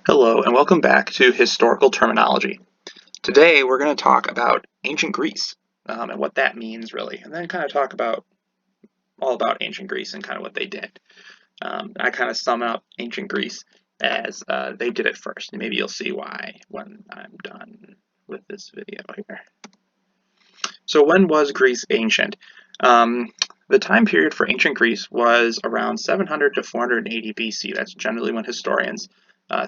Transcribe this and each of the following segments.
Hello and welcome back to Historical Terminology. Today we're going to talk about ancient Greece and what that means really, and then kind of talk about all about ancient Greece and kind of what they did. I kind of sum up ancient Greece as they did it first, and maybe you'll see why when I'm done with this video here. So when was Greece ancient? The time period for ancient Greece was around 700 to 480 BC. That's generally when historians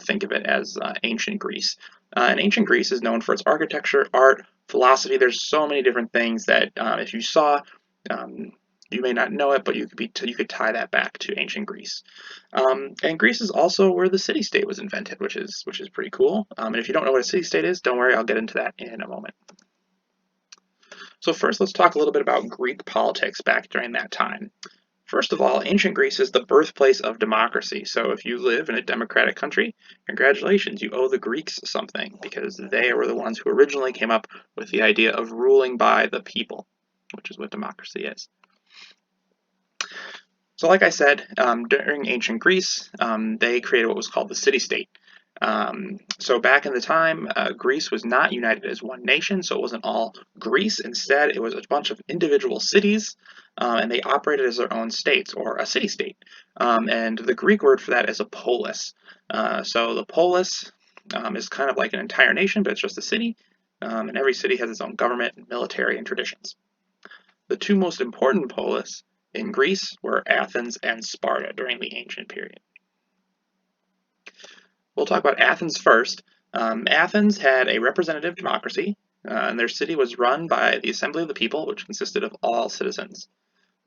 think of it as ancient Greece. And ancient Greece is known for its architecture, art, philosophy. There's so many different things that if you saw, um, you may not know it, but you could tie that back to ancient Greece. And Greece is also where the city-state was invented, which is pretty cool. And if you don't know what a city-state is, don't worry, I'll get into that in a moment. So first, let's talk a little bit about Greek politics back during that time. First of all, ancient Greece is the birthplace of democracy. So if you live in a democratic country, congratulations, you owe the Greeks something because they were the ones who originally came up with the idea of ruling by the people, which is what democracy is. So like I said, during ancient Greece, they created what was called the city-state. So back in the time, Greece was not united as one nation, so it wasn't all Greece. Instead, it was a bunch of individual cities, and they operated as their own states, or a city-state. And the Greek word for that is a polis. So the polis is kind of like an entire nation, but it's just a city, and every city has its own government, military, and traditions. The two most important polis in Greece were Athens and Sparta during the ancient period. We'll talk about Athens first. Athens had a representative democracy, and their city was run by the Assembly of the People, which consisted of all citizens.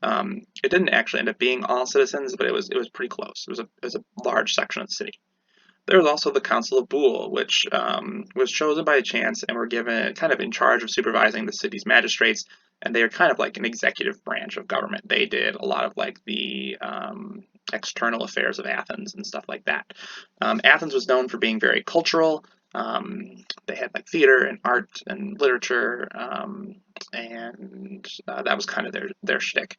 It didn't actually end up being all citizens, but it was pretty close. It was a large section of the city. There was also the Council of Buhl, which was chosen by chance and were given kind of in charge of supervising the city's magistrates, and they are kind of like an executive branch of government. They did a lot of like the external affairs of Athens and stuff like that. Athens was known for being very cultural. They had like theater and art and literature, and that was kind of their shtick.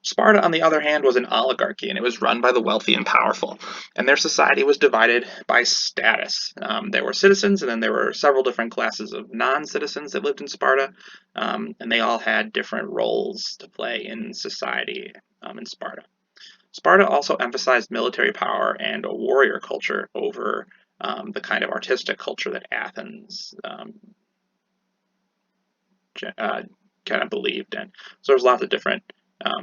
Sparta, on the other hand, was an oligarchy, and it was run by the wealthy and powerful. And their society was divided by status. There were citizens, and then there were several different classes of non-citizens that lived in Sparta, and they all had different roles to play in society in Sparta. Sparta also emphasized military power and a warrior culture over the kind of artistic culture that Athens kind of believed in. So there's lots of different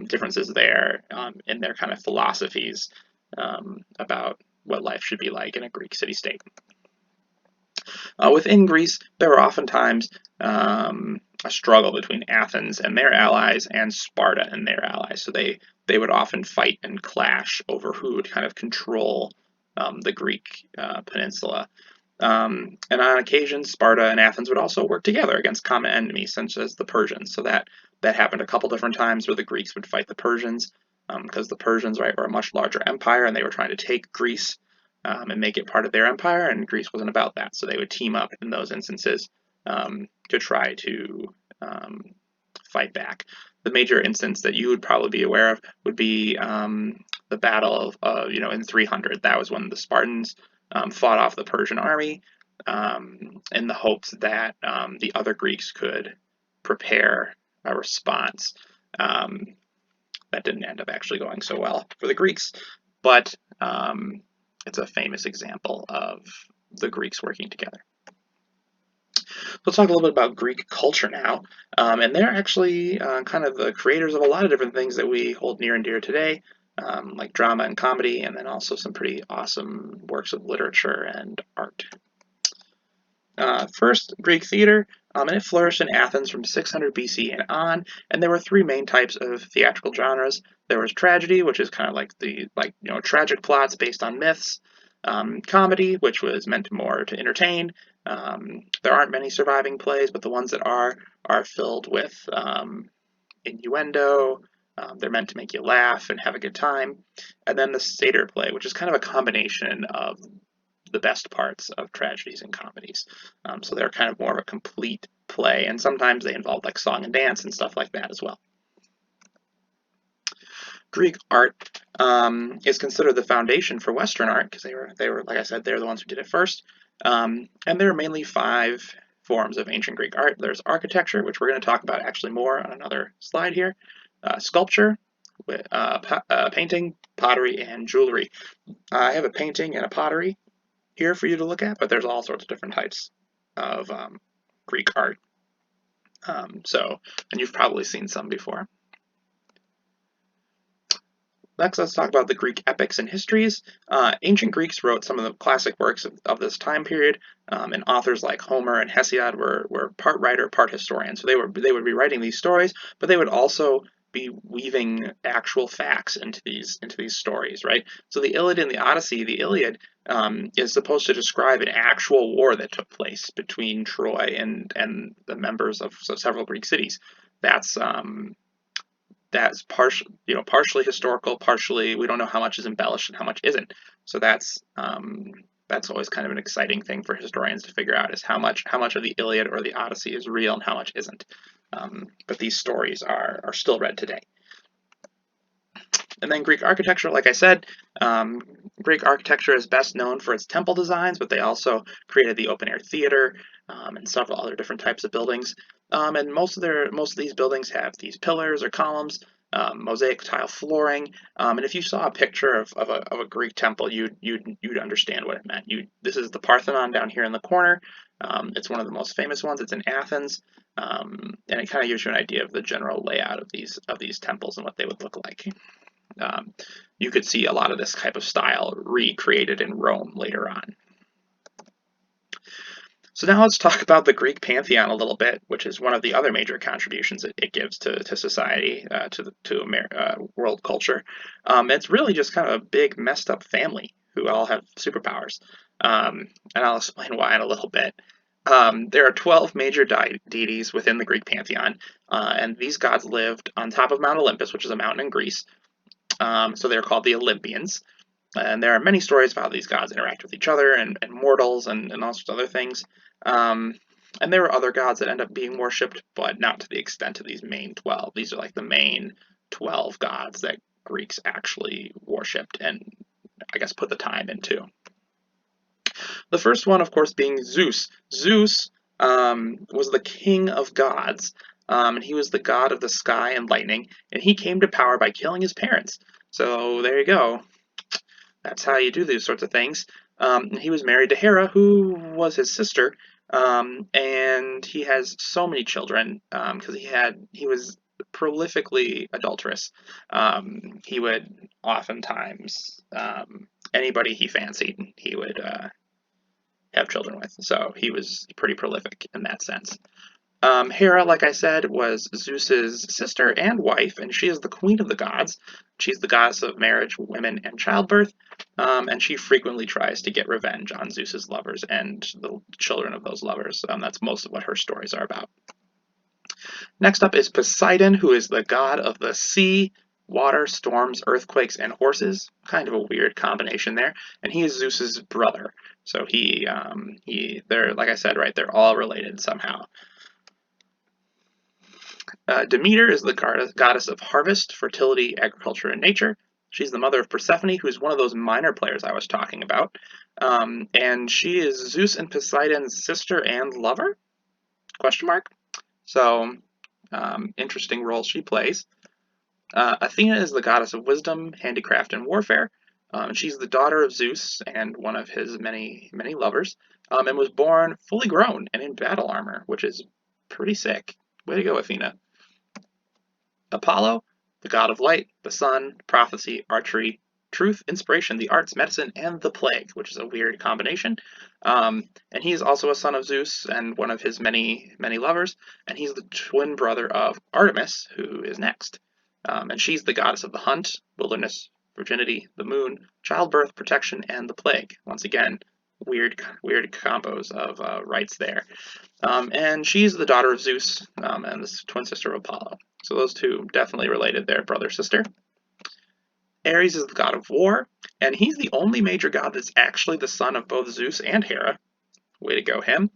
differences there in their kind of philosophies about what life should be like in a Greek city-state. Within Greece, there were oftentimes a struggle between Athens and their allies and Sparta and their allies. So they would often fight and clash over who would kind of control the Greek peninsula. And on occasion, Sparta and Athens would also work together against common enemies, such as the Persians. So that happened a couple different times where the Greeks would fight the Persians, because the Persians, right, were a much larger empire, and they were trying to take Greece and make it part of their empire, and Greece wasn't about that. So they would team up in those instances to try to fight back. The major instance that you would probably be aware of would be the battle of, in 300. That was when the Spartans fought off the Persian army in the hopes that the other Greeks could prepare a response. That didn't end up actually going so well for the Greeks, but it's a famous example of the Greeks working together. Let's talk a little bit about Greek culture now, and they're actually kind of the creators of a lot of different things that we hold near and dear today, like drama and comedy, and then also some pretty awesome works of literature and art. First, Greek theater, and it flourished in Athens from 600 BC and on, and there were three main types of theatrical genres. There was tragedy, which is kind of like tragic plots based on myths. Comedy, which was meant more to entertain. There aren't many surviving plays, but the ones that are filled with innuendo. They're meant to make you laugh and have a good time. And then the satyr play, which is kind of a combination of the best parts of tragedies and comedies. So they're kind of more of a complete play, and sometimes they involve like song and dance and stuff like that as well. Greek art, is considered the foundation for Western art because they were like I said, they're the ones who did it first. And there are mainly 5 forms of ancient Greek art. There's architecture, which we're going to talk about actually more on another slide here. Sculpture, painting, pottery, and jewelry. I have a painting and a pottery here for you to look at, but there's all sorts of different types of Greek art. And you've probably seen some before. Next, let's talk about the Greek epics and histories. Ancient Greeks wrote some of the classic works of this time period, and authors like Homer and Hesiod were part writer, part historian. So they would be writing these stories, but they would also be weaving actual facts into these stories, right? So the Iliad and the Odyssey, the Iliad is supposed to describe an actual war that took place between Troy and the members of several Greek cities. That's partially historical, partially we don't know how much is embellished and how much isn't. So that's always kind of an exciting thing for historians to figure out, is how much of the Iliad or the Odyssey is real and how much isn't. But these stories are still read today. And then Greek architecture, like I said, Greek architecture is best known for its temple designs, but they also created the open air theater and several other different types of buildings. And most of these buildings have these pillars or columns, mosaic tile flooring. And if you saw a picture of a Greek temple, you'd understand what it meant. This is the Parthenon down here in the corner. It's one of the most famous ones. It's in Athens, and it kind of gives you an idea of the general layout of these temples and what they would look like. You could see a lot of this type of style recreated in Rome later on. So now let's talk about the Greek pantheon a little bit, which is one of the other major contributions it gives to society, to world culture. It's really just kind of a big messed up family who all have superpowers, and I'll explain why in a little bit. There are 12 major deities within the Greek pantheon, and these gods lived on top of Mount Olympus, which is a mountain in Greece. So they're called the Olympians. And there are many stories of how these gods interact with each other and mortals and all sorts of other things. And there were other gods that end up being worshipped, but not to the extent of these main 12. These are like the main 12 gods that Greeks actually worshipped and, I guess, put the time into. The first one, of course, being Zeus. Zeus was the king of gods, and he was the god of the sky and lightning, and he came to power by killing his parents. So there you go. That's how you do these sorts of things. He was married to Hera, who was his sister, and he has so many children because he was prolifically adulterous. He would oftentimes anybody he fancied, he would have children with. So he was pretty prolific in that sense. Hera, like I said, was Zeus's sister and wife, and she is the queen of the gods. She's the goddess of marriage, women, and childbirth, and she frequently tries to get revenge on Zeus's lovers and the children of those lovers. That's most of what her stories are about. Next up is Poseidon, who is the god of the sea, water, storms, earthquakes, and horses. Kind of a weird combination there. And he is Zeus's brother. So they're, like I said, right, they're all related somehow. Demeter is the goddess of harvest, fertility, agriculture, and nature. She's the mother of Persephone, who's one of those minor players I was talking about. And she is Zeus and Poseidon's sister and lover? Question mark? So, interesting role she plays. Athena is the goddess of wisdom, handicraft, and warfare. She's the daughter of Zeus and one of his many, many lovers, and was born fully grown and in battle armor, which is pretty sick. Way to go, Athena. Apollo, the god of light, the sun, prophecy, archery, truth, inspiration, the arts, medicine, and the plague, which is a weird combination. And he is also a son of Zeus and one of his many, many lovers, and he's the twin brother of Artemis, who is next. And she's the goddess of the hunt, wilderness, virginity, the moon, childbirth, protection, and the plague. Once again, weird combos of rites there. And she's the daughter of Zeus and the twin sister of Apollo. So those two definitely related there, brother-sister. Ares is the god of war, and he's the only major god that's actually the son of both Zeus and Hera. Way to go, him.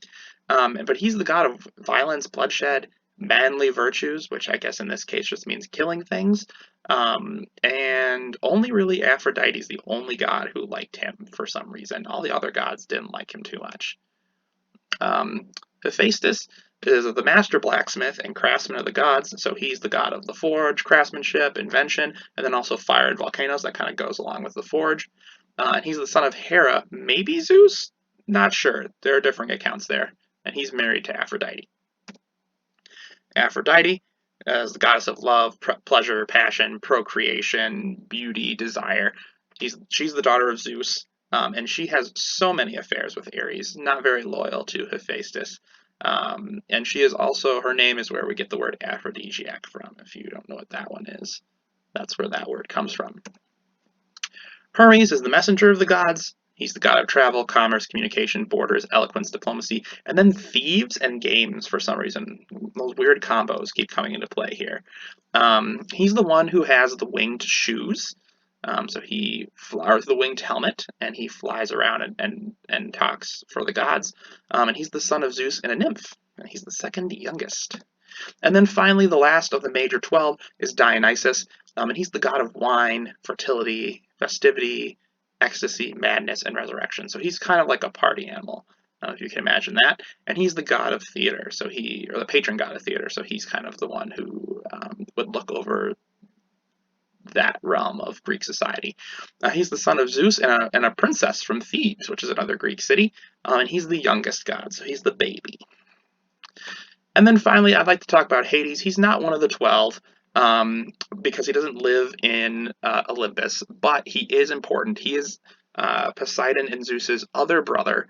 But he's the god of violence, bloodshed, manly virtues, which I guess in this case just means killing things. And only really Aphrodite's the only god who liked him for some reason. All the other gods didn't like him too much. Hephaestus is the master blacksmith and craftsman of the gods, so he's the god of the forge, craftsmanship, invention, and then also fire and volcanoes. That kind of goes along with the forge. And he's the son of Hera, maybe Zeus? Not sure. There are different accounts there. And he's married to Aphrodite. Aphrodite is the goddess of love, pleasure, passion, procreation, beauty, desire. She's the daughter of Zeus, and she has so many affairs with Ares, not very loyal to Hephaestus. And she is also, her name is where we get the word aphrodisiac from. If you don't know what that one is, that's where that word comes from. Hermes is the messenger of the gods. He's the god of travel, commerce, communication, borders, eloquence, diplomacy, and then thieves and games for some reason. Those weird combos keep coming into play here. He's the one who has the winged shoes. So or the winged helmet, and he flies around and talks for the gods. And he's the son of Zeus and a nymph, and he's the second youngest. And then finally, the last of the major 12 is Dionysus, and he's the god of wine, fertility, festivity, ecstasy, madness, and resurrection. So he's kind of like a party animal, if you can imagine that. And he's the god of theater, or the patron god of theater. So he's kind of the one who would look over that realm of Greek society. He's the son of Zeus and a princess from Thebes, which is another Greek city. And he's the youngest god, so he's the baby. And then finally, I'd like to talk about Hades. He's not one of the 12 because he doesn't live in Olympus, but he is important. He is Poseidon and Zeus's other brother.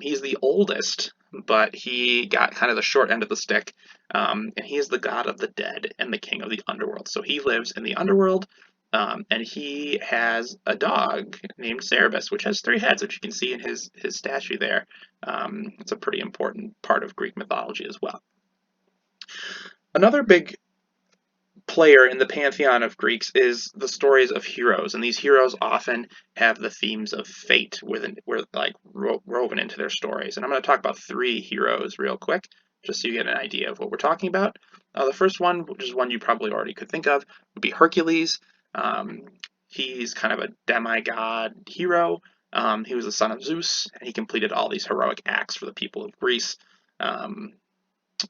He's the oldest, but he got kind of the short end of the stick, and he is the god of the dead and the king of the underworld. So he lives in the underworld, and he has a dog named Cerberus, which has 3 heads, which you can see in his statue there. It's a pretty important part of Greek mythology as well. Another big player in the pantheon of Greeks is the stories of heroes, and these heroes often have the themes of fate woven into their stories. And I'm going to talk about 3 heroes real quick, just so you get an idea of what we're talking about. The first one, which is one you probably already could think of, would be Hercules. He's kind of a demigod hero. He was the son of Zeus, and he completed all these heroic acts for the people of Greece, and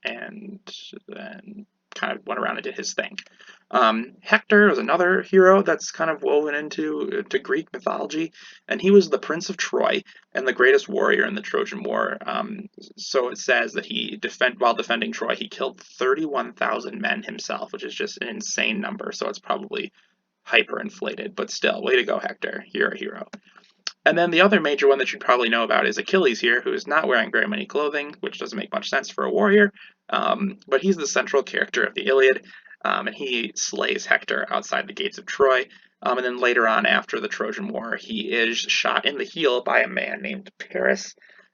then kind of went around and did his thing. Hector was another hero that's kind of woven into Greek mythology, and he was the Prince of Troy and the greatest warrior in the Trojan War. So it says that while defending Troy, he killed 31,000 men himself, which is just an insane number, so it's probably hyperinflated, but still, way to go, Hector. You're a hero. And then the other major one that you'd probably know about is Achilles here, who is not wearing very many clothing, which doesn't make much sense for a warrior, but he's the central character of the Iliad, and he slays Hector outside the gates of Troy. And then later on, after the Trojan War, he is shot in the heel by a man named Paris,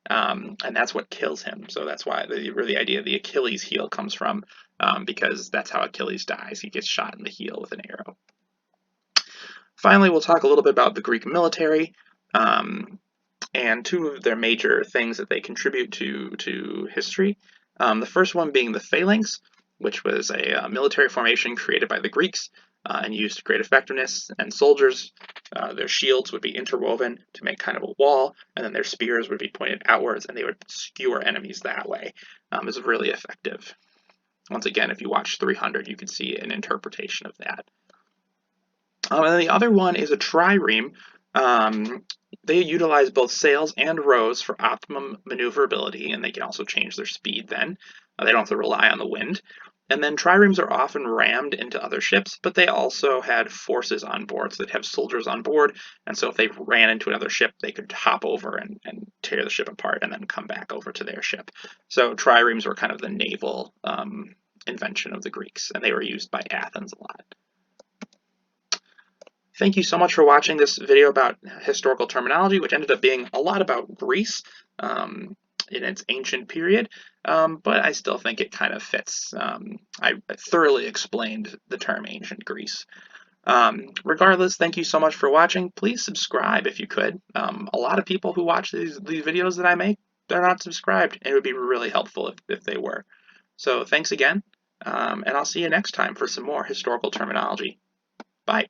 and that's what kills him. So that's why the idea of the Achilles heel comes from, because that's how Achilles dies. He gets shot in the heel with an arrow. Finally, we'll talk a little bit about the Greek military. And 2 of their major things that they contribute to history. The first one being the Phalanx, which was a military formation created by the Greeks and used great effectiveness. And soldiers, their shields would be interwoven to make kind of a wall, and then their spears would be pointed outwards, and they would skewer enemies that way. It was really effective. Once again, if you watch 300, you can see an interpretation of that. And then the other one is a trireme. They utilize both sails and rows for optimum maneuverability, and they can also change their speed then. They don't have to rely on the wind. And then triremes are often rammed into other ships, but they also had forces on board, so they'd have soldiers on board, and so if they ran into another ship, they could hop over and tear the ship apart and then come back over to their ship. So triremes were kind of the naval invention of the Greeks, and they were used by Athens a lot. Thank you so much for watching this video about historical terminology, which ended up being a lot about Greece in its ancient period, but I still think it kind of fits. I thoroughly explained the term ancient Greece. Regardless, thank you so much for watching. Please subscribe if you could. A lot of people who watch these videos that I make, they're not subscribed, and it would be really helpful if they were. So thanks again, and I'll see you next time for some more historical terminology. Bye.